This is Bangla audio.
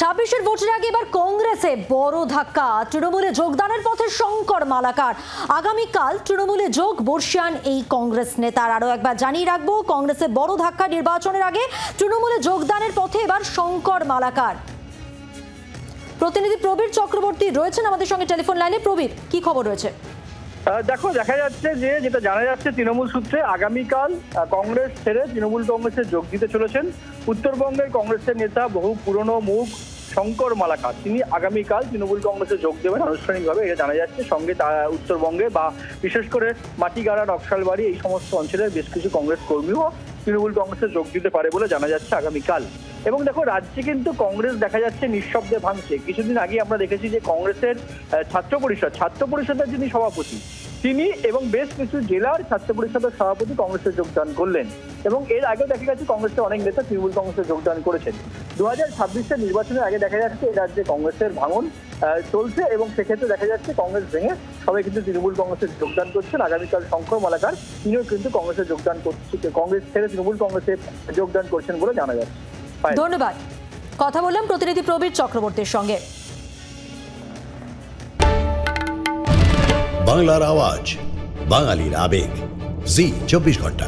26-এর ভোটের আগে এবার কংগ্রেসে বড় ধাক্কা। তৃণমূলে যোগদানের পথে শঙ্কর মালাকার। আগামীকাল তৃণমূলে যোগ বর্ষিয়ান এই কংগ্রেস নেতার। আরো একবার জানিয়ে রাখবো, কংগ্রেসে বড় ধাক্কা। নির্বাচনের আগে তৃণমূলে যোগদানের পথে এবার শঙ্কর মালাকার। প্রতিনিধি প্রবীর চক্রবর্তী রয়েছেন আমাদের সঙ্গে টেলিফোন লাইনে। প্রবীর, কি খবর রয়েছে? দেখো, দেখা যাচ্ছে যেটা জানা যাচ্ছে তৃণমূল সূত্রে, আগামীকাল কংগ্রেস ছেড়ে তৃণমূল কংগ্রেসে যোগ দিতে চলেছেন উত্তরবঙ্গের কংগ্রেসের নেতা, বহু পুরনো মুখ শঙ্কর মালাকার। তিনি আগামীকাল তৃণমূল কংগ্রেসে যোগ দেবেন আনুষ্ঠানিকভাবে, এটা জানা যাচ্ছে। সঙ্গে উত্তরবঙ্গে বা বিশেষ করে মাটিগাড়া, নকশালবাড়ি এই সমস্ত অঞ্চলের বেশ কিছু কংগ্রেস কর্মীও তৃণমূল কংগ্রেসে যোগ দিতে পারে বলে জানা যাচ্ছে আগামীকাল। এবং দেখো, রাজ্যে কিন্তু কংগ্রেস দেখা যাচ্ছে নিঃশব্দে ভাঙছে। কিছুদিন আগে আমরা দেখেছি যে কংগ্রেসের ছাত্র পরিষদের যিনি সভাপতি, তিনি এবং বেশ কিছু জেলার ছাত্র পরিষদের সভাপতি কংগ্রেসে যোগদান করলেন। এবং এর আগে দেখা গেছে কংগ্রেসের অনেক নেতা তৃণমূল কংগ্রেসে যোগদান করেছেন। 2026-এর নির্বাচনের আগে দেখা যাচ্ছে এই রাজ্যে কংগ্রেসের ভাঙন চলছে, এবং সেক্ষেত্রে দেখা যাচ্ছে কংগ্রেস ভেঙে সবাই কিন্তু তৃণমূল কংগ্রেসে যোগদান করছেন। আগামীকাল শঙ্কর মালাকার তিনিও কিন্তু কংগ্রেসে যোগদান করছে, কংগ্রেস ছেড়ে তৃণমূল কংগ্রেসে যোগদান করছেন বলে জানা যাচ্ছে। ধন্যবাদ। কথা বললাম প্রতিনিধি প্রবীর চক্রবর্তীর সঙ্গে। বাংলার আওয়াজ, বাঙালির আবেগ, জি 24 ঘন্টা।